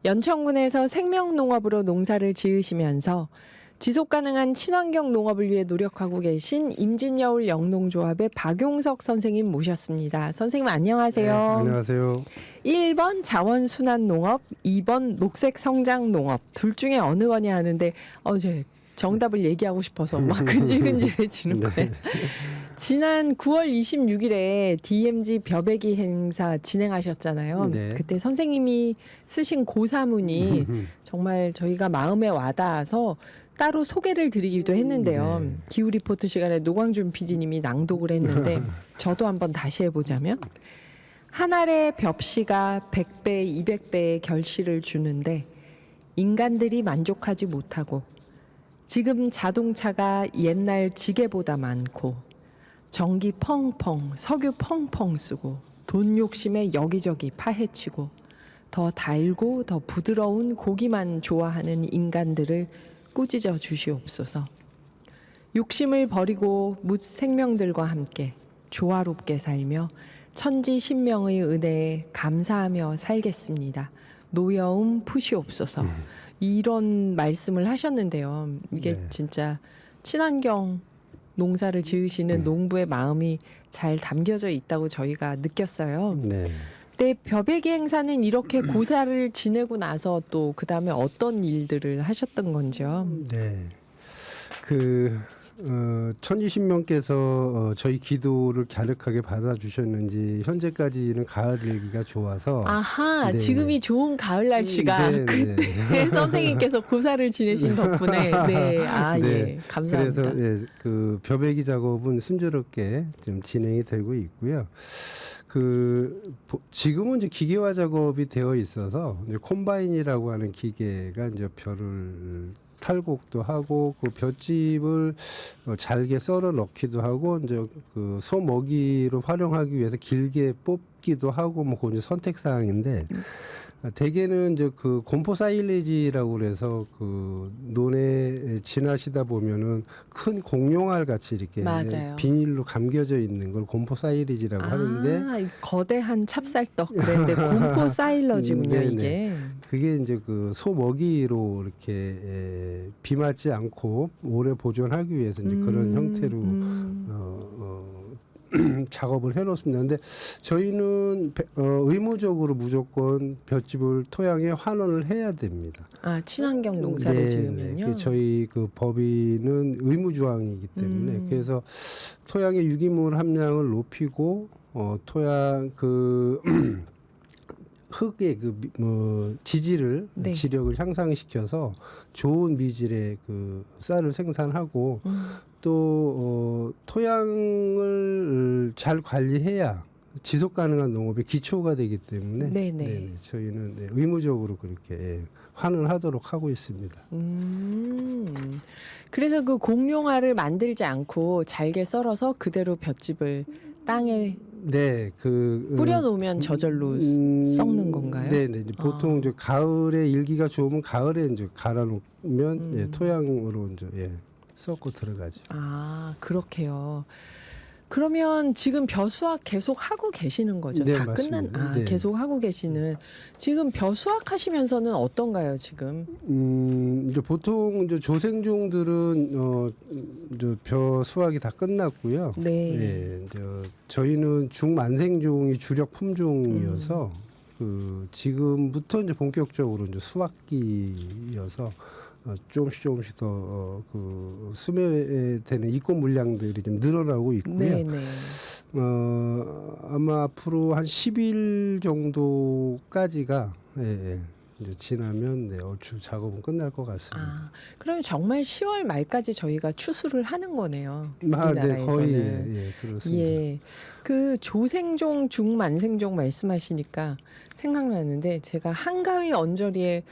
연천군에서 생명농업으로 농사를 지으시면서 지속가능한 친환경 농업을 위해 노력하고 계신 임진여울 영농조합의 박용석 선생님 모셨습니다. 선생님 안녕하세요. 네, 안녕하세요. 1번 자원순환농업, 2번 녹색성장농업 둘 중에 어느 거냐 하는데 어제 정답을 얘기하고 싶어서 막 근질근질해지는 거예요. 지난 9월 26일에 DMZ 벼베기 행사 진행하셨잖아요. 네. 그때 선생님이 쓰신 고사문이 정말 저희가 마음에 와닿아서 따로 소개를 드리기도 했는데요. 네. 기후 리포트 시간에 노광준 PD님이 낭독을 했는데 저도 한번 다시 해보자면 한 알의 벽씨가 100배, 200배의 결실을 주는데 인간들이 만족하지 못하고 지금 자동차가 옛날 지게보다 많고 전기 펑펑, 석유 펑펑 쓰고 돈 욕심에 여기저기 파헤치고 더 달고 더 부드러운 고기만 좋아하는 인간들을 꾸짖어 주시옵소서. 욕심을 버리고 묻 생명들과 함께 조화롭게 살며 천지 신명의 은혜에 감사하며 살겠습니다. 노여움 푸시옵소서. 이런 말씀을 하셨는데요. 이게 네. 진짜 친환경 농사를 지으시는 농부의 마음이 잘 담겨져 있다고 저희가 느꼈어요. 네. 근데 벼베기 행사는 이렇게 고사를 지내고 나서 또 그다음에 어떤 일들을 하셨던 건지요? 네. 천지신명께서 저희 기도를 갸륵하게 받아주셨는지 현재까지는 가을 일기가 좋아서 아하, 네. 지금이 좋은 가을 날씨가 네, 네. 그때 선생님께서 고사를 지내신 덕분에 네, 아 네. 예, 감사합니다. 그래서 예, 그 벼베기 작업은 순조롭게 지금 진행이 되고 있고요. 지금은 이제 기계화 작업이 되어 있어서 이제 콤바인이라고 하는 기계가 이제 벼를 탈곡도 하고 그 볏짚을 잘게 썰어 넣기도 하고 이제 그 소 먹이로 활용하기 위해서 길게 뽑기도 하고 뭐 그건 이제 선택 사항인데 대개는 이제 그 곰포 사일리지라고 그래서 그 논에 지나시다 보면은 큰 공룡알 같이 이렇게 맞아요. 비닐로 감겨져 있는 걸 곰포 사일리지라고 하는데 이 거대한 찹쌀떡 그랬는데 곰포 사일러지군요 네네. 이게. 그게 이제 그 소 먹이로 이렇게 비 맞지 않고 오래 보존하기 위해서 이제 그런 형태로 작업을 해놓습니다. 근데 저희는 의무적으로 무조건 볏짚을 토양에 환원을 해야 됩니다. 아 친환경 농사를 네, 지으면요. 네. 저희 그 법인은 의무 조항이기 때문에 그래서 토양의 유기물 함량을 높이고 토양 그 흙의 지질을 네. 지력을 향상시켜서 좋은 미질의 그 쌀을 생산하고 또 토양을 잘 관리해야 지속 가능한 농업의 기초가 되기 때문에 네네. 저희는 의무적으로 그렇게 환원하도록 하고 있습니다. 그래서 그 공룡알을 만들지 않고 잘게 썰어서 그대로 볏짚을 땅에 네, 뿌려놓으면 저절로 썩는 건가요? 네, 네. 보통 이제 가을에 일기가 좋으면 가을에 이제 갈아놓으면 토양으로 이제 썩고 들어가죠. 아 그렇게요. 그러면 지금 벼 수확 계속 하고 계시는 거죠? 네, 다 맞습니다. 끝난 네. 계속 하고 계시는 지금 벼 수확하시면서는 어떤가요 지금? 이제 보통 이제 조생종들은 이제 벼 수확이 다 끝났고요. 네. 예, 이제 저희는 중만생종이 주력 품종이어서 지금부터 이제 본격적으로 이제 수확기여서 조금씩 더 수매되는 입고 물량들이 좀 늘어나고 있고요. 네네. 아마 앞으로 한 10일 정도까지가 이제 지나면 얼추 작업은 끝날 것 같습니다. 아 그러면 정말 10월 말까지 저희가 추수를 하는 거네요. 네, 우리나라에서는. 거의 그렇습니다. 예. 그 조생종, 중만생종 말씀하시니까 생각나는데 제가 한가위 언저리에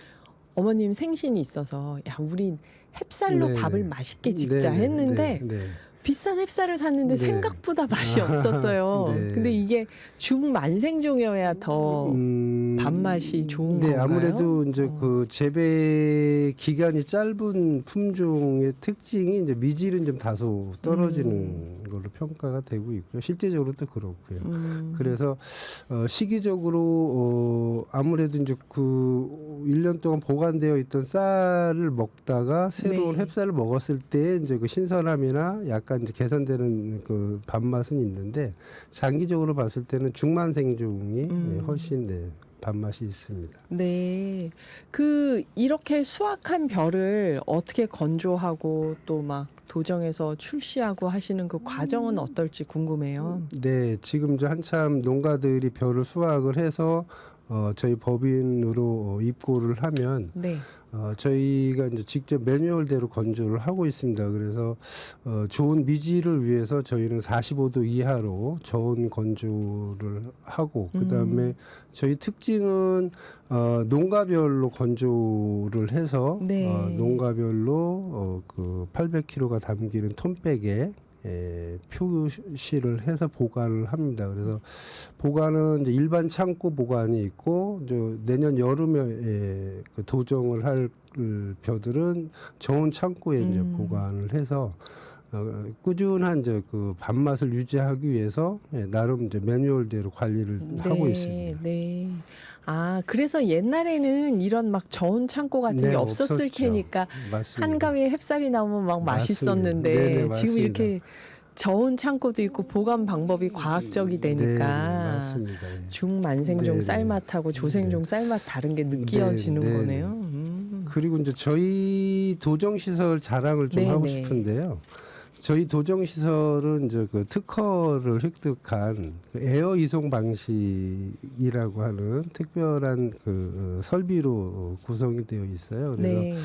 어머님 생신이 있어서 야 우리 햅쌀로 네네. 밥을 맛있게 짓자 네네. 했는데 네. 비싼 햅쌀을 샀는데 네. 생각보다 맛이 없었어요. 네. 근데 이게 중만생종이어야 더 밥맛이 좋은 네, 건가요? 아무래도 이제 그 재배 기간이 짧은 품종의 특징이 이제 미질은 좀 다소 떨어지는 걸로 평가가 되고 있고요. 실제적으로도 그렇고요. 그래서 시기적으로 아무래도 이제 그 1년 동안 보관되어 있던 쌀을 먹다가 새로운 네. 햅쌀을 먹었을 때 이제 그 신선함이나 약간 이제 개선되는 그 밥맛은 있는데 장기적으로 봤을 때는 중만생종이 훨씬 밥맛이 있습니다. 네. 그 이렇게 수확한 벼를 어떻게 건조하고 또 막 도정해서 출시하고 하시는 그 과정은 어떨지 궁금해요. 네, 지금 이제 한참 농가들이 벼를 수확을 해서 저희 법인으로 입고를 하면 네. 저희가 이제 직접 매뉴얼대로 건조를 하고 있습니다. 그래서 좋은 미지를 위해서 저희는 45도 이하로 저온 건조를 하고 그다음에 저희 특징은 농가별로 건조를 해서 네. 농가별로 그 800kg가 담기는 톤백에 표시를 해서 보관을 합니다. 그래서 보관은 이제 일반 창고 보관이 있고 이제 내년 여름에 그 도정을 할 벼들은 저온 창고에 이제 보관을 해서 꾸준한 이제 그 밥맛을 유지하기 위해서 나름 이제 매뉴얼대로 관리를 하고 있습니다. 네. 아, 그래서 옛날에는 이런 막 저온 창고 같은 네, 게 없었을 없었죠. 테니까 맞습니다. 한가위에 햅쌀이 나오면 막 맞습니다. 맛있었는데 네네, 지금 맞습니다. 이렇게 저온 창고도 있고 보관 방법이 과학적이 네, 되니까 맞습니다. 예. 중만생종 네네. 쌀맛하고 조생종 쌀맛 다른 게 느껴지는 네네. 거네요. 그리고 이제 저희 도정 시설 자랑을 좀 네네. 하고 싶은데요. 저희 도정 시설은 이제 그 특허를 획득한 그 에어 이송 방식이라고 하는 특별한 그 설비로 구성이 되어 있어요. 그래서 네.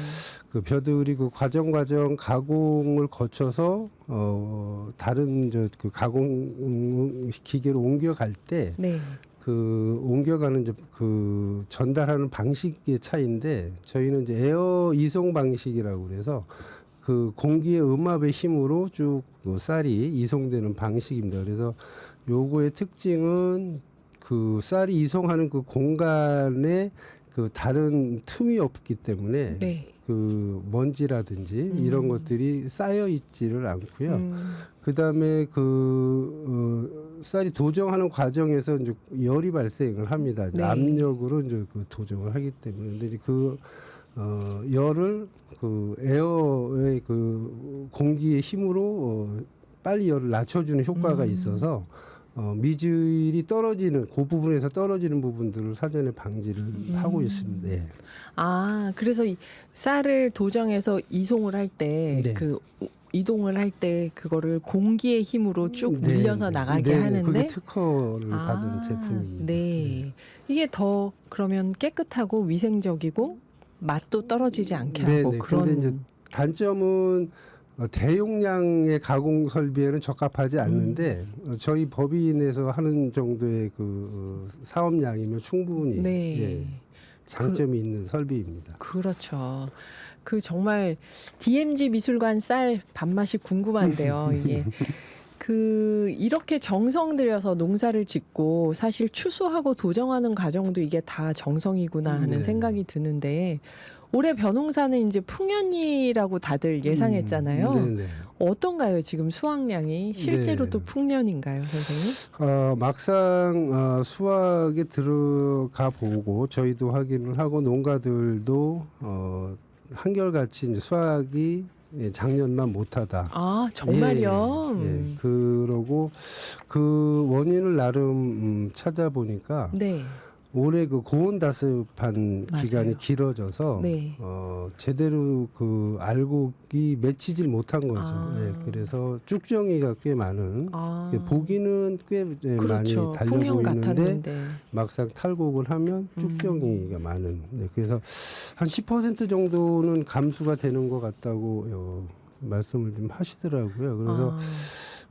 그 벼들이 그 과정 가공을 거쳐서 다른 그 가공 기계로 옮겨갈 때 네. 그 옮겨가는 이제 그 전달하는 방식의 차이인데 저희는 이제 에어 이송 방식이라고 그래서 그 공기의 음압의 힘으로 쭉 그 쌀이 이송되는 방식입니다. 그래서 요거의 특징은 그 쌀이 이송하는 그 공간에 그 다른 틈이 없기 때문에 네. 그 먼지라든지 이런 것들이 쌓여 있지를 않고요. 그다음에 쌀이 도정하는 과정에서 이제 열이 발생을 합니다. 이제 네. 압력으로 이제 그 도정을 하기 때문에 근데 그 열을 그 에어의 그 공기의 힘으로 빨리 열을 낮춰주는 효과가 있어서 미질이 떨어지는 그 부분에서 떨어지는 부분들을 사전에 방지를 하고 있습니다. 네. 아, 그래서 이 쌀을 도정해서 이송을 할 때 네. 그 이동을 할 때 그거를 공기의 힘으로 쭉 네, 물려서 네. 나가게 그게 하는데 특허를 받은 제품입니다. 네. 이게 더 그러면 깨끗하고 위생적이고 맛도 떨어지지 않게 하고 그런 근데 이제 단점은 대용량의 가공 설비에는 적합하지 않는데 저희 법인에서 하는 정도의 그 사업량이면 충분히 네. 예, 장점이 있는 설비입니다. 그렇죠. 그 정말 DMZ 미술관 쌀 밥맛이 궁금한데요. 이게 그 이렇게 정성 들여서 농사를 짓고 사실 추수하고 도정하는 과정도 이게 다 정성이구나 하는 네. 생각이 드는데 올해 벼농사는 이제 풍년이라고 다들 예상했잖아요. 네네. 어떤가요? 지금 수확량이 실제로도 네. 풍년인가요, 선생님? 막상 수확에 들어가 보고 저희도 확인을 하고 농가들도 한결같이 이제 수확이 작년만 못하다. 아, 정말요? 예, 그러고 그 원인을 나름 찾아보니까 네. 올해 그 고온 다습한 맞아요. 기간이 길어져서 네. 제대로 그 알곡이 맺히질 못한 거죠. 아. 예, 그래서 쭉정이가 꽤 많은 아, 보기는 꽤 그렇죠. 많이 달려 풍년 보이는데 같았는데. 막상 탈곡을 하면 쭉정이가 많은. 네, 그래서 한 10% 정도는 감수가 되는 것 같다고 말씀을 좀 하시더라고요. 그래서 아,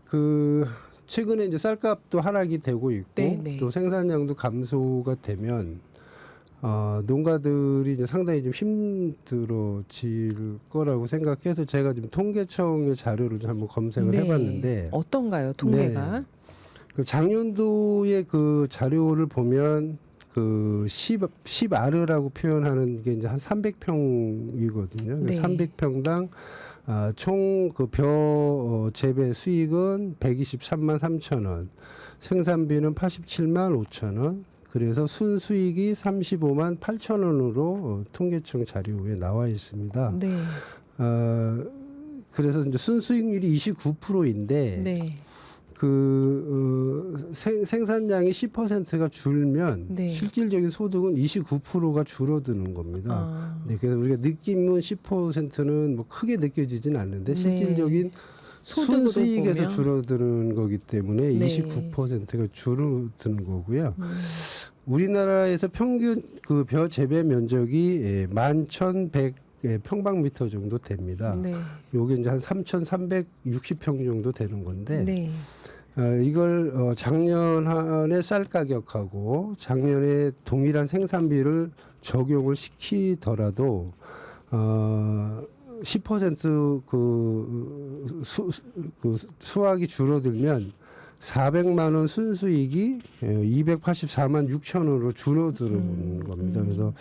그 최근에 이제 쌀값도 하락이 되고 있고 네네. 또 생산량도 감소가 되면 농가들이 이제 상당히 좀 힘들어질 거라고 생각해서 제가 지금 통계청의 자료를 좀 한번 검색을 네. 해봤는데 어떤가요, 통계가? 그 작년도의 그 자료를 보면 그 10아르라고 표현하는 게 이제 한 300평이거든요. 네. 300평당 총 그 벼 재배 수익은 123만 3천 원, 생산비는 87만 5천 원. 그래서 순수익이 35만 8천 원으로 통계청 자료에 나와 있습니다. 네. 그래서 이제 순수익률이 29%인데 네. 생산량이 10%가 줄면 네. 실질적인 소득은 29%가 줄어드는 겁니다. 아. 네, 그래서 우리가 느낌은 10%는 뭐 크게 느껴지진 않는데 네. 실질적인 소득으로 순수익에서 보면. 줄어드는 거기 때문에 네. 29%가 줄어드는 거고요. 우리나라에서 평균 그 벼 재배 면적이 11,100 평방미터 정도 됩니다. 네. 요게 이제 한 3,360평 정도 되는 건데 네. 이걸 작년에 쌀 가격하고 작년에 동일한 생산비를 적용을 시키더라도 10% 수확이 줄어들면 400만 원 순수익이 284만 6천 원으로 줄어드는 겁니다. 그래서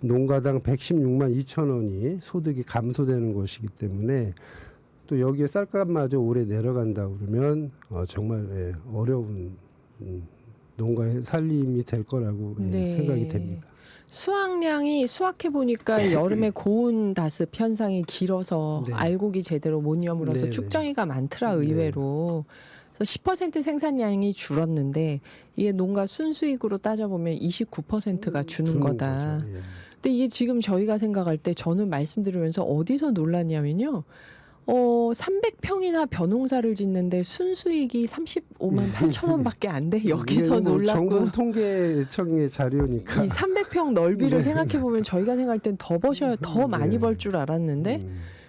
농가당 116만 2천 원이 소득이 감소되는 것이기 때문에 또 여기에 쌀값마저 올해 내려간다 그러면 정말 어려운 농가의 살림이 될 거라고 네. 생각이 됩니다. 수확량이 수확해 보니까 여름에 고온 다습 현상이 길어서 네. 알곡이 제대로 못 여물어서 네네. 축정이가 많더라 의외로. 그래서 10% 생산량이 줄었는데 이게 농가 순수익으로 따져보면 29%가 주는 거다. 거죠. 예. 근데 이게 지금 저희가 생각할 때 저는 말씀드리면서 어디서 놀랐냐면요. 300평이나 벼농사를 짓는데 순수익이 35만 8천 원밖에 안 돼. 여기서 이게 뭐 놀랐고. 정부 통계청의 자료니까. 이 300평 넓이를 생각해 보면 저희가 생각할 땐 더 버셔야 더 많이 벌 줄 알았는데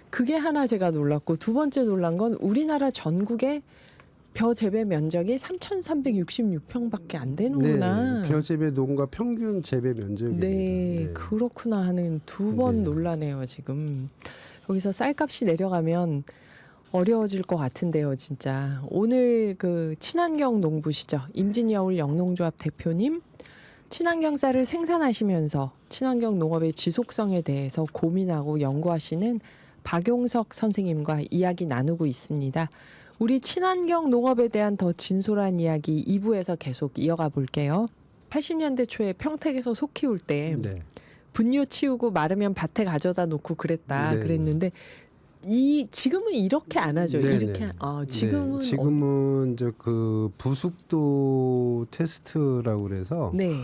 그게 하나 제가 놀랐고 두 번째 놀란 건 우리나라 전국에 벼 재배 면적이 3,366평밖에 안 되는구나. 네, 벼 재배 농가 평균 재배 면적입니다. 네, 그렇구나 하는 두 번 네. 놀라네요, 지금. 여기서 쌀값이 내려가면 어려워질 것 같은데요, 진짜. 오늘 그 친환경 농부시죠. 임진여울 영농조합 대표님. 친환경 쌀을 생산하시면서 친환경 농업의 지속성에 대해서 고민하고 연구하시는 박용석 선생님과 이야기 나누고 있습니다. 우리 친환경 농업에 대한 더 진솔한 이야기 2부에서 계속 이어가 볼게요. 80년대 초에 평택에서 소 키울 때 네. 분뇨 치우고 마르면 밭에 가져다 놓고 그랬다 네. 그랬는데 지금은 이렇게 안 하죠. 네, 이렇게 네. 지금은 지금은 이제 그 부숙도 테스트라고 그래서 네.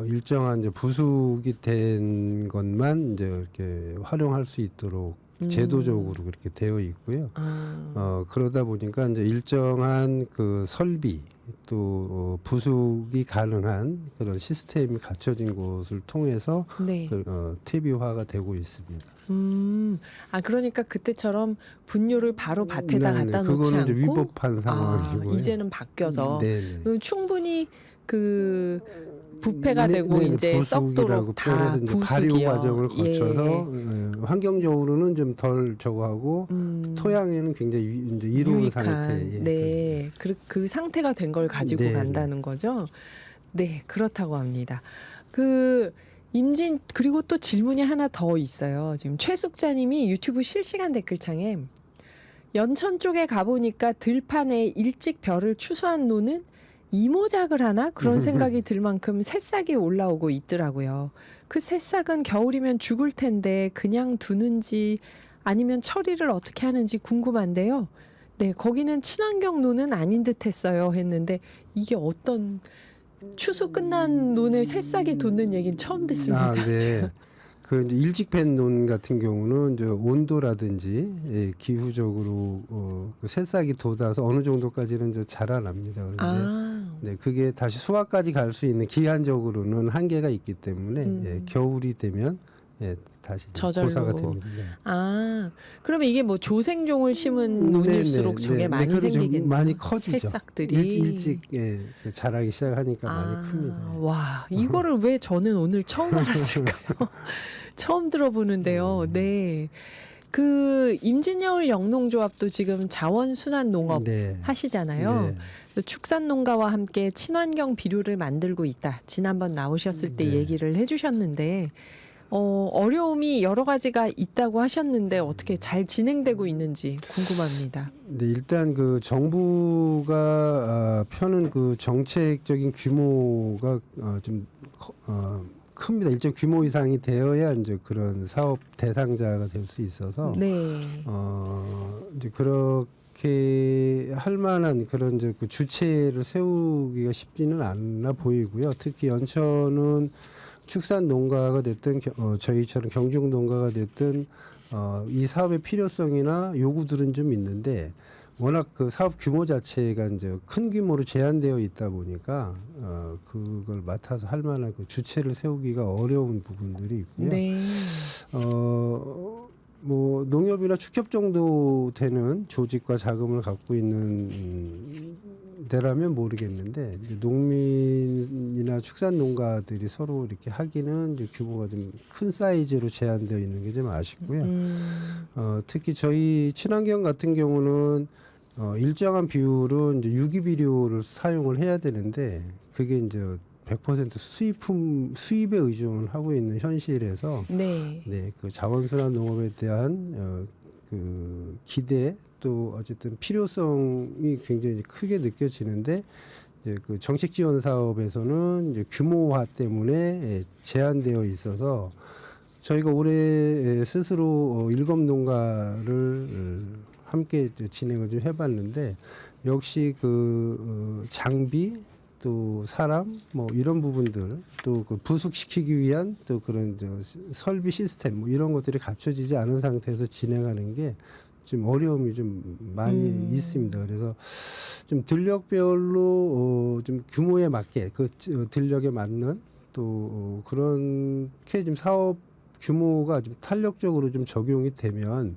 일정한 이제 부숙이 된 것만 이제 이렇게 활용할 수 있도록 제도적으로 그렇게 되어 있고요. 그러다 보니까 이제 일정한 그 설비 또 부숙이 가능한 그런 시스템이 갖춰진 곳을 통해서 네. 퇴비화가 되고 있습니다. 그러니까 그때처럼 분뇨를 바로 밭에다 네네, 갖다 놓지 그거는 이제 않고 위법한 상황이고요. 이제는 바뀌어서 네네. 충분히 그 부패가 네, 되고 네, 이제 부숙이라고 썩도록 다 표현해서 이제 발효 부숙이요. 과정을 예. 거쳐서 환경적으로는 좀 덜 저거하고 토양에는 굉장히 이제 이로운 유익한 상태. 네. 그 상태가 된 걸 가지고 네, 간다는 거죠. 네, 그렇다고 합니다. 그리고 또 질문이 하나 더 있어요. 지금 최숙자님이 유튜브 실시간 댓글창에 연천 쪽에 가보니까 들판에 일찍 벼를 추수한 노는 이모작을 하나 그런 생각이 들 만큼 새싹이 올라오고 있더라고요. 그 새싹은 겨울이면 죽을 텐데 그냥 두는지 아니면 처리를 어떻게 하는지 궁금한데요. 네, 거기는 친환경 노는 아닌 듯했어요 했는데 이게 어떤 추수 끝난 논에 새싹이 돋는 얘기는 처음 듣습니다. 네. 그 이제 일찍 팬 논 같은 경우는 이제 온도라든지 기후적으로 그 새싹이 돋아서 어느 정도까지는 이제 자라납니다. 그런데 네, 그게 다시 수확까지 갈 수 있는 기한적으로는 한계가 있기 때문에 겨울이 되면 다시 저절로. 고사가 됩니다. 네. 그러면 이게 뭐 조생종을 심은 논일수록 저게 많이 그래도 좀 생기겠네요. 많이 커지죠. 새싹들이 일찍 자라기 시작하니까 많이 큽니다. 와, 이거를 왜 저는 오늘 처음 알았을까요? 처음 들어보는데요. 네. 그 임진여울 영농조합도 지금 자원순환 농업 네. 하시잖아요. 네. 축산 농가와 함께 친환경 비료를 만들고 있다. 지난번 나오셨을 때 네. 얘기를 해주셨는데 어려움이 여러 가지가 있다고 하셨는데 어떻게 잘 진행되고 있는지 궁금합니다. 네, 일단 그 정부가 펴는 그 정책적인 규모가 좀 큽니다. 일정 규모 이상이 되어야 이제 그런 사업 대상자가 될 수 있어서 네. 이제 그렇게 할 만한 그런 이제 그 주체를 세우기가 쉽지는 않아 보이고요. 특히 연천은 축산 농가가 됐든 저희처럼 경중 농가가 됐든 이 사업의 필요성이나 요구들은 좀 있는데 워낙 그 사업 규모 자체가 이제 큰 규모로 제한되어 있다 보니까 그걸 맡아서 할 만한 그 주체를 세우기가 어려운 부분들이 있고요. 네. 뭐 농협이나 축협 정도 되는 조직과 자금을 갖고 있는 데라면 모르겠는데 이제 농민이나 축산 농가들이 서로 이렇게 하기는 이제 규모가 좀 큰 사이즈로 제한되어 있는 게 좀 아쉽고요. 특히 저희 친환경 같은 경우는 일정한 비율은 이제 유기비료를 사용을 해야 되는데 그게 이제 100% 수입에 의존하고 있는 현실에서 네. 네, 그 자원순환 농업에 대한 그 기대 또 어쨌든 필요성이 굉장히 크게 느껴지는데 이제 그 정책 지원 사업에서는 이제 규모화 때문에 제한되어 있어서 저희가 올해 스스로 일곱 농가를 함께 진행을 좀 해봤는데 역시 그 장비 또 사람 뭐 이런 부분들 또 그 부숙시키기 위한 또 그런 설비 시스템 뭐 이런 것들이 갖춰지지 않은 상태에서 진행하는 게 좀 어려움이 좀 많이 있습니다. 그래서 좀 들력별로 좀 규모에 맞게 그 들력에 맞는 또 그렇게 좀 사업 규모가 좀 탄력적으로 좀 적용이 되면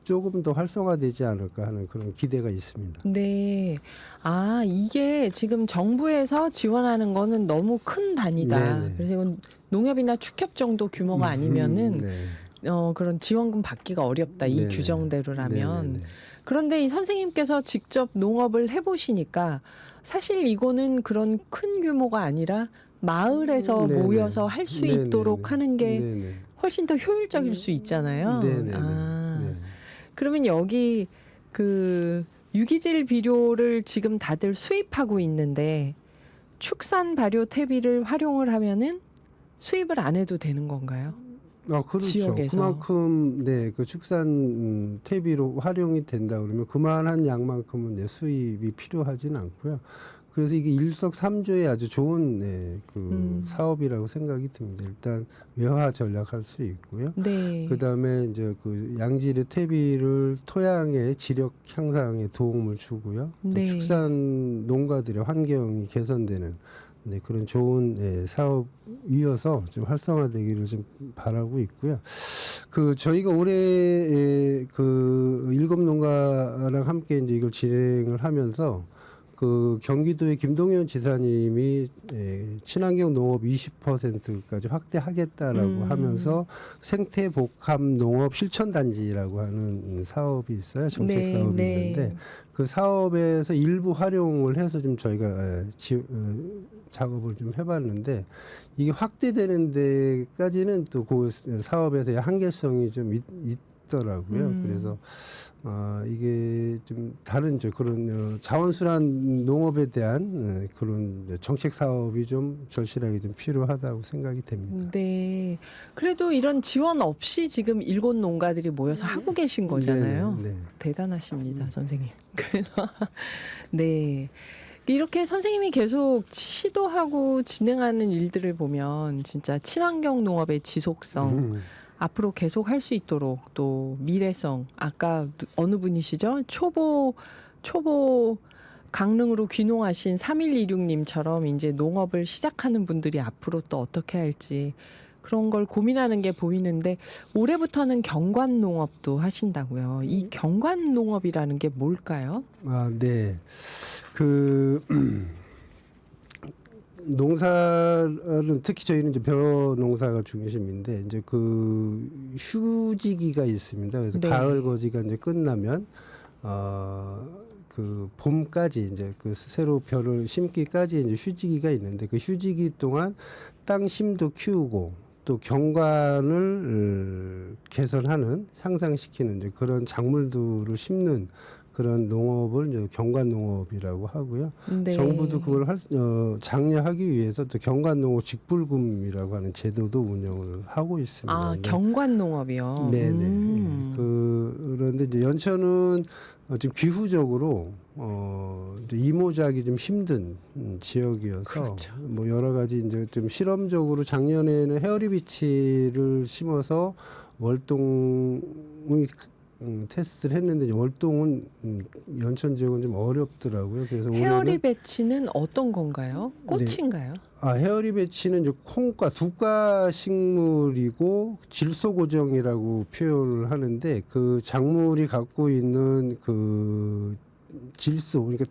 조금 더 활성화되지 않을까 하는 그런 기대가 있습니다. 네. 아, 이게 지금 정부에서 지원하는 거는 너무 큰 단위다. 네네. 그래서 이건 농협이나 축협 정도 규모가 아니면은 네. 그런 지원금 받기가 어렵다. 이 네네. 규정대로라면. 네네네. 그런데 이 선생님께서 직접 농업을 해보시니까 사실 이거는 그런 큰 규모가 아니라 마을에서 네네. 모여서 할 수 네네네. 있도록 하는 게 네네. 훨씬 더 효율적일 수 있잖아요. 네네네. 아, 네. 그러면 여기 그 유기질 비료를 지금 다들 수입하고 있는데 축산 발효 퇴비를 활용을 하면은 수입을 안 해도 되는 건가요? 그렇죠. 지역에서. 그만큼 네, 그 축산 퇴비로 활용이 된다 그러면 그만한 양만큼은 네, 수입이 필요하진 않고요. 그래서 이게 일석삼조의 아주 좋은 네, 그 사업이라고 생각이 듭니다. 일단 외화 전략할 수 있고요. 네. 그다음에 이제 그 양질의 퇴비를 토양의 지력 향상에 도움을 주고요. 또 네. 축산 농가들의 환경이 개선되는 네, 그런 좋은 사업이어서 좀 활성화되기를 좀 바라고 있고요. 그 저희가 올해 그 일곱 농가랑 함께 이제 이걸 진행을 하면서 그 경기도의 김동연 지사님이 친환경 농업 20%까지 확대하겠다라고 하면서 생태 복합 농업 실천 단지라고 하는 사업이 있어요. 정책 네, 사업이 네. 있는데 그 사업에서 일부 활용을 해서 좀 저희가 작업을 좀 해봤는데 이게 확대되는 데까지는 또 그 사업에서의 한계성이 좀 있더라고요. 그래서 이게 좀 다른 그런 자원순환 농업에 대한 그런 정책 사업이 좀 절실하게 좀 필요하다고 생각이 됩니다. 네. 그래도 이런 지원 없이 지금 일곱 농가들이 모여서 하고 계신 거잖아요. 네네, 네. 대단하십니다, 선생님. 그래서 네. 이렇게 선생님이 계속 시도하고 진행하는 일들을 보면 진짜 친환경 농업의 지속성 앞으로 계속 할 수 있도록 또 미래성 아까 어느 분이시죠? 초보 강릉으로 귀농하신 3126님처럼 이제 농업을 시작하는 분들이 앞으로 또 어떻게 할지 그런 걸 고민하는 게 보이는데 올해부터는 경관 농업도 하신다고요. 이 경관 농업이라는 게 뭘까요? 네. 그 농사는 특히 저희는 이제 벼 농사가 중심인데 이제 그 휴지기가 있습니다. 그래서 네. 가을 거지가 이제 끝나면 그 그 봄까지 이제 그 새로 벼를 심기까지 이제 휴지기가 있는데 그 휴지기 동안 땅 심도 키우고 또 경관을 개선하는 향상시키는 이제 그런 작물들을 심는 그런 농업을 이제 경관농업이라고 하고요. 네. 정부도 그걸 장려하기 위해서 또 경관농업 직불금이라고 하는 제도도 운영을 하고 있습니다. 아, 네. 경관농업이요. 네네. 예. 그런데 이제 연천은 지금 기후적으로 이제 이모작이 좀 힘든 지역이어서 그렇죠. 뭐 여러 가지 이제 좀 실험적으로 작년에는 헤어리비치를 심어서 월동이 테스트를 했는데 이제 월동은 연천 지역은 좀 어렵더라고요. 그래서 헤어리 올해는 배치는 어떤 건가요? 꽃인가요? 헤어리베치는 이제 콩과 두가 식물이고 질소 고정이라고 표현을 하는데 그 작물이 갖고 있는 그 질소 그러니까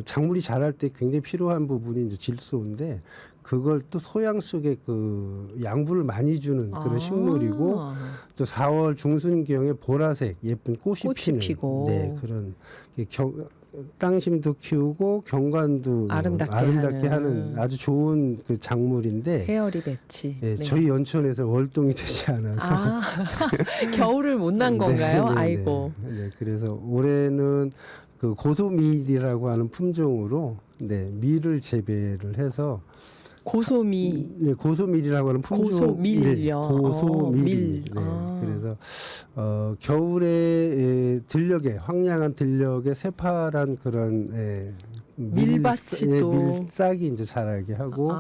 작물이 자랄 때 굉장히 필요한 부분이 이제 질소인데 그걸 또 소양 속에 그 양분을 많이 주는 그런 식물이고 또 4월 중순경에 보라색 예쁜 꽃이 피는 피고. 네, 그런 땅심도 키우고 경관도 아름답게 하는 아주 좋은 그 작물인데 헤어리 배치. 예, 네. 저희 연천에서 월동이 되지 않아서 아, 겨울을 못 난 건가요? 네, 네, 아이고. 네, 그래서 올해는 그 고소밀이라고 하는 품종으로 밀을 재배를 해서 고소미. 네, 고소밀이라고 하는 품종 고소밀요. 고소밀. 밀. 네, 아. 그래서 겨울에 들녘에 황량한 들녘에 새파란 그런 밀밭이 또. 밀싹이 이제 자라게 하고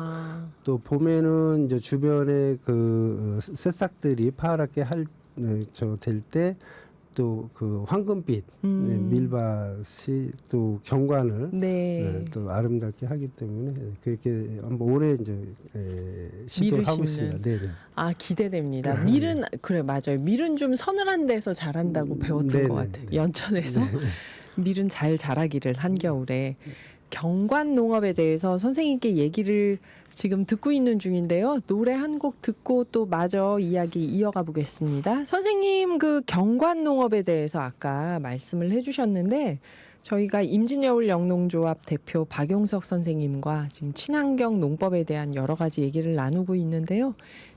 또 봄에는 이제 주변에 그 새싹들이 파랗게 될 때 또 그 황금빛 밀밭이 또 경관을 또 아름답게 하기 때문에 그렇게 한번 올해 이제 시도를 하고 있습니다. 네네. 아, 기대됩니다. 밀은 그래 맞아요. 밀은 좀 서늘한 데서 자란다고 배웠던 것 같아요. 연천에서 밀은 잘 자라기를 한겨울에. 경관 농업에 대해서 선생님께 얘기를 지금 듣고 있는 중인데요. 노래 한 곡 듣고 또 마저 이야기 이어가 보겠습니다. 선생님 그 경관 농업에 대해서 아까 말씀을 해주셨는데 저희가 임진여울 영농조합 대표 박용석 선생님과 지금 친환경 농법에 대한 여러 가지 얘기를 나누고 있는데요.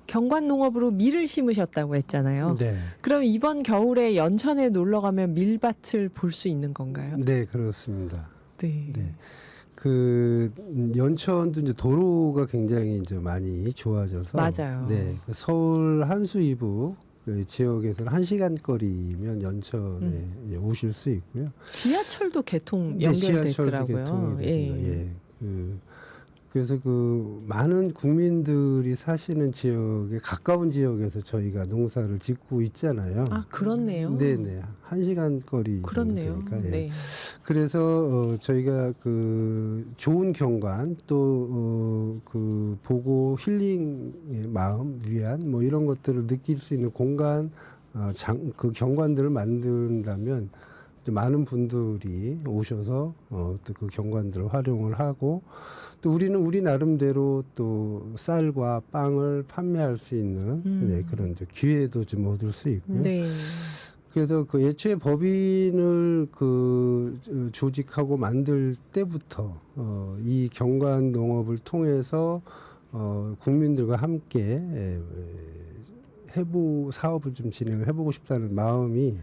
경관 농업으로 밀을 심으셨다고 했잖아요. 네. 그럼 이번 겨울에 연천에 놀러 가면 밀밭을 볼 수 있는 건가요? 네, 그렇습니다. 네. 네. 그 연천도 이제 도로가 굉장히 이제 많이 좋아져서 맞아요. 네. 그 서울 한수 이북 그 지역에서는 1시간 거리면 연천에 이제 오실 수 있고요. 지하철도 개통 네, 지하철도 연결됐더라고요. 개통이 됐습니다. 예. 그래서 그 많은 국민들이 사시는 지역에 가까운 지역에서 저희가 농사를 짓고 있잖아요. 아, 그렇네요. 네네. 1시간 거리 그렇네요. 되니까, 예. 네. 그래서 저희가 그 좋은 경관 또 그 보고 힐링의 마음 위안 뭐 이런 것들을 느낄 수 있는 공간 그 경관들을 만든다면 많은 분들이 오셔서 또 그 경관들을 활용을 하고 또 우리는 우리 나름대로 또 쌀과 빵을 판매할 수 있는 네, 그런 이제 기회도 좀 얻을 수 있고요. 네. 그래서 그 애초에 법인을 그 조직하고 만들 때부터 이 경관 농업을 통해서 국민들과 함께 사업을 좀 진행을 해보고 싶다는 마음이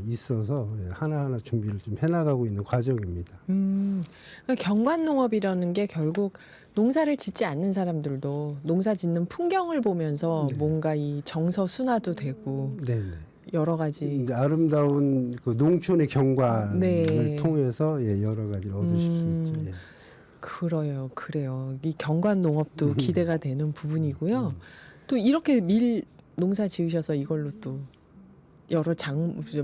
있어서 하나하나 준비를 좀 해나가고 있는 과정입니다. 그러니까 경관농업이라는 게 결국 농사를 짓지 않는 사람들도 농사 짓는 풍경을 보면서 뭔가 이 정서 순화도 되고 네네. 여러 가지 아름다운 그 농촌의 경관을 통해서 여러 가지를 얻으실 수 있죠. 예. 그래요. 이 경관농업도 기대가 되는 부분이고요. 또 이렇게 밀 농사 지으셔서 이걸로 또 여러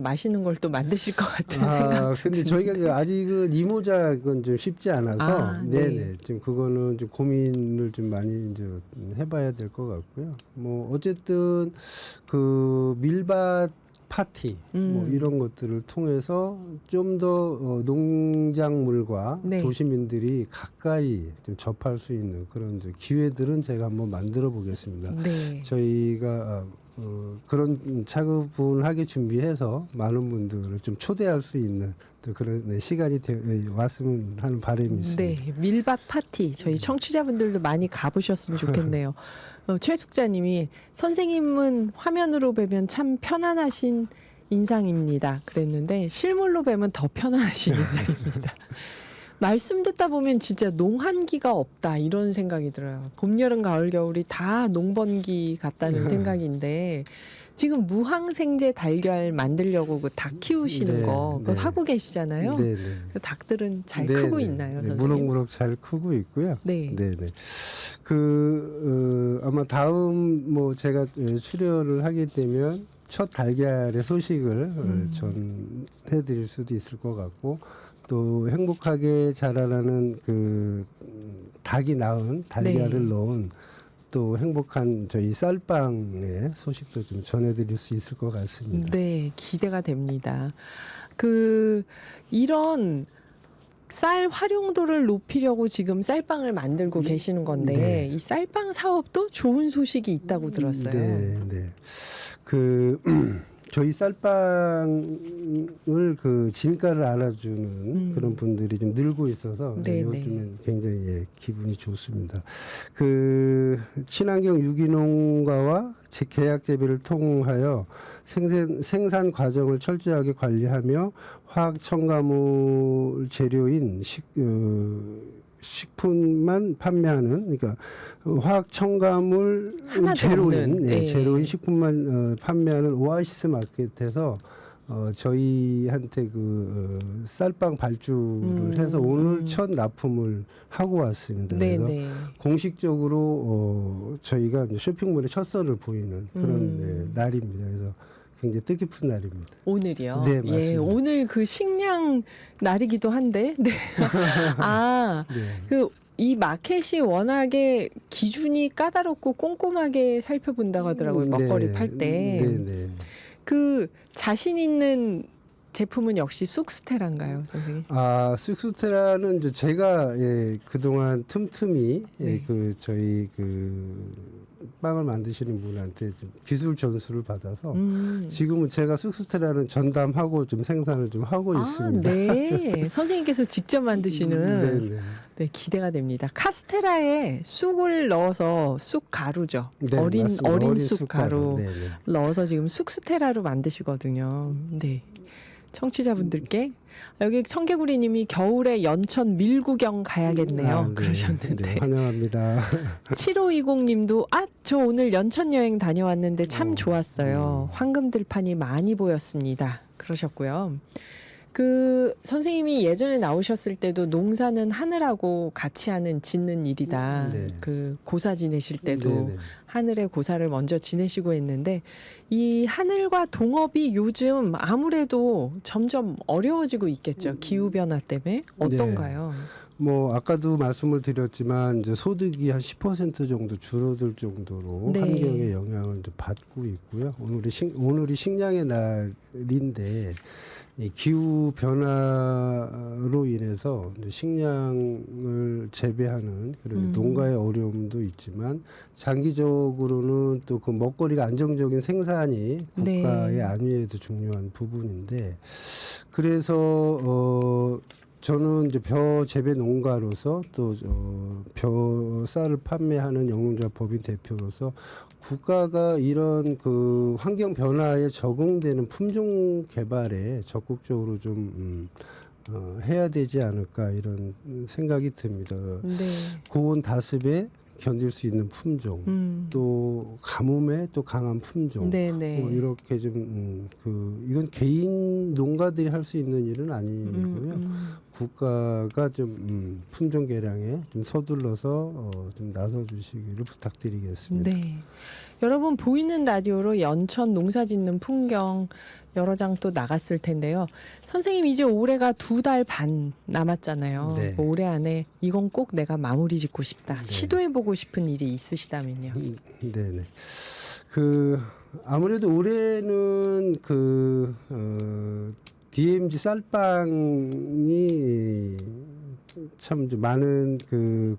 맛있는 걸 또 만드실 것 같은 생각도 근데 저희가 이제 아직은 이모작은 좀 쉽지 않아서 네네 좀 그거는 좀 고민을 좀 많이 이제 해봐야 될 것 같고요. 뭐 어쨌든 그 밀밭 파티 뭐 이런 것들을 통해서 좀 더 농작물과 도시민들이 가까이 좀 접할 수 있는 그런 이제 기회들은 제가 한번 만들어 보겠습니다. 네. 저희가 그런 차분하게 준비해서 많은 분들을 좀 초대할 수 있는 또 그런 시간이 왔으면 하는 바람이 있습니다. 네, 밀밭 파티 저희 청취자분들도 많이 가보셨으면 좋겠네요. 최숙자님이 선생님은 화면으로 뵈면 참 편안하신 인상입니다. 그랬는데 실물로 뵈면 더 편안하신 인상입니다. 말씀 듣다 보면 진짜 농한기가 없다 이런 생각이 들어요. 봄, 여름, 가을, 겨울이 다 농번기 같다는 생각인데 지금 무항생제 달걀 만들려고 그 닭 키우시는 네, 거 그거 네. 하고 계시잖아요. 네, 네. 그 닭들은 잘 네, 크고 네. 있나요, 네, 선생님? 무럭무럭 잘 크고 있고요. 네. 네, 네. 아마 다음 뭐 제가 출연을 하게 되면 첫 달걀의 소식을 전해드릴 수도 있을 것 같고 또 행복하게 자라나는 그 닭이 낳은 달걀을 네. 넣은 또 행복한 저희 쌀빵의 소식도 좀 전해드릴 수 있을 것 같습니다. 네, 기대가 됩니다. 이런 쌀 활용도를 높이려고 지금 쌀빵을 만들고 계시는 건데 네. 이 쌀빵 사업도 좋은 소식이 있다고 들었어요. 네, 네. 저희 쌀빵을 그 진가를 알아주는 그런 분들이 좀 늘고 있어서 네, 요즘엔 굉장히 기분이 좋습니다. 친환경 유기농가와 계약 재배를 통하여 생산 과정을 철저하게 관리하며 화학 첨가물 재료인 식품만 판매하는 그러니까 화학 첨가물 하나도 제로인 없는, 네. 제로인 식품만 판매하는 오아시스 마켓에서 저희한테 쌀빵 발주를 해서 오늘 첫 납품을 하고 왔습니다. 네, 그래서 네. 공식적으로 저희가 이제 쇼핑몰에 첫 선을 보이는 그런 날입니다. 그래서 굉장히 뜻깊은 날입니다. 오늘이요. 네, 맞습니다. 예, 오늘 그 식량 날이기도 한데. 네. 네. 이 마켓이 워낙에 기준이 까다롭고 꼼꼼하게 살펴본다고 하더라고요. 먹거리 팔 때. 네, 네. 자신 있는 제품은 역시 쑥스테라인가요, 선생님? 쑥스테라는 이제 제가 그동안 틈틈이 네. 저희 빵을 만드시는 분한테 좀 기술 전수를 받아서 지금은 제가 쑥스테라는 전담하고 좀 생산을 좀 하고 있습니다. 네. 선생님께서 직접 만드시는 네, 네. 네, 기대가 됩니다. 카스테라에 쑥을 넣어서 쑥 가루죠. 네, 어린 맞습니다. 쑥 가루 네, 네. 넣어서 지금 쑥스테라로 만드시거든요. 네. 청취자분들께 여기 청개구리님이 겨울에 연천 밀구경 가야겠네요. 네. 그러셨는데 네, 환영합니다. 7520님도 저 오늘 연천 여행 다녀왔는데 참 좋았어요. 황금들판이 많이 보였습니다. 그러셨고요. 선생님이 예전에 나오셨을 때도 농사는 하늘하고 같이 짓는 일이다. 네. 고사 지내실 때도 네, 네. 하늘의 고사를 먼저 지내시고 했는데 이 하늘과 동업이 요즘 아무래도 점점 어려워지고 있겠죠. 기후 변화 때문에 어떤가요? 아까도 말씀을 드렸지만 이제 소득이 한 10% 정도 줄어들 정도로 네. 환경에 영향을 좀 받고 있고요. 오늘이 식량의 날인데 이 기후 변화로 인해서 이제 식량을 재배하는 그런 농가의 어려움도 있지만 장기적으로는 또 그 먹거리가 안정적인 생산이 국가의 네. 안위에도 중요한 부분인데 그래서 저는 이제 벼 재배 농가로서 또 벼쌀을 판매하는 영농조합법인 대표로서 국가가 이런 환경 변화에 적응되는 품종 개발에 적극적으로 좀 해야 되지 않을까 이런 생각이 듭니다. 네. 고온 다습에 견딜 수 있는 품종, 또 가뭄에 또 강한 품종, 네네. 이렇게 좀 이건 개인 농가들이 할 수 있는 일은 아니고요. 국가가 좀 품종 개량에 좀 서둘러서 좀 나서 주시기를 부탁드리겠습니다. 네. 여러분 보이는 라디오로 연천 농사 짓는 풍경 여러 장 또 나갔을 텐데요. 선생님 이제 올해가 2달 반 남았잖아요. 네. 올해 안에 이건 꼭 내가 마무리 짓고 싶다. 네. 시도해보고 싶은 일이 있으시다면요. 네네. 아무래도 올해는 DMZ 쌀빵이 참 많은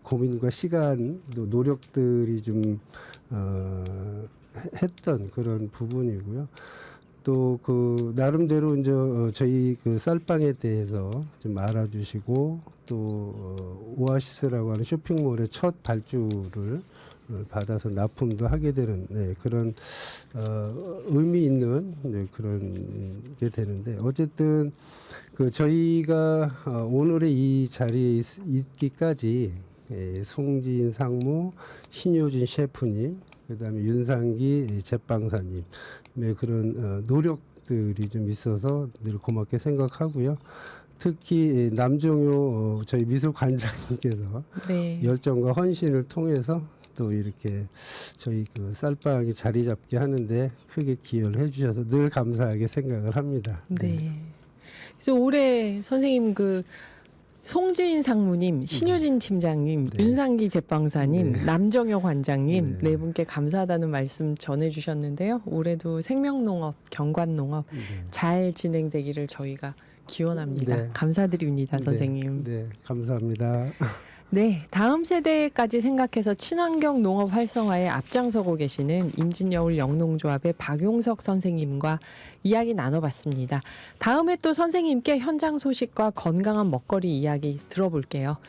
고민과 시간 또 노력들이 좀 했던 그런 부분이고요. 또 그 나름대로 이제 저희 그 쌀빵에 대해서 좀 알아주시고 또 오아시스라고 하는 쇼핑몰의 첫 발주를 받아서 납품도 하게 되는 그런 의미 있는 그런 게 되는데 어쨌든 그 저희가 오늘의 이 자리에 있기까지 송지인 상무, 신효진 셰프님, 그다음에 윤상기 제빵사님의 그런 노력들이 좀 있어서 늘 고맙게 생각하고요. 특히 남정효 저희 미술관장님께서 네. 열정과 헌신을 통해서 또 이렇게 저희 그 쌀빵이 자리 잡게 하는데 크게 기여를 해주셔서 늘 감사하게 생각을 합니다. 네. 그래서 올해 선생님 그 송지인 상무님, 신효진 팀장님, 네. 윤상기 제빵사님, 네. 남정효 관장님 네. 네 분께 감사하다는 말씀 전해주셨는데요. 올해도 생명농업, 경관농업 네. 잘 진행되기를 저희가 기원합니다. 네. 감사드립니다, 선생님. 네, 감사합니다. 네, 다음 세대까지 생각해서 친환경 농업 활성화에 앞장서고 계시는 임진여울 영농조합의 박용석 선생님과 이야기 나눠봤습니다. 다음에 또 선생님께 현장 소식과 건강한 먹거리 이야기 들어볼게요.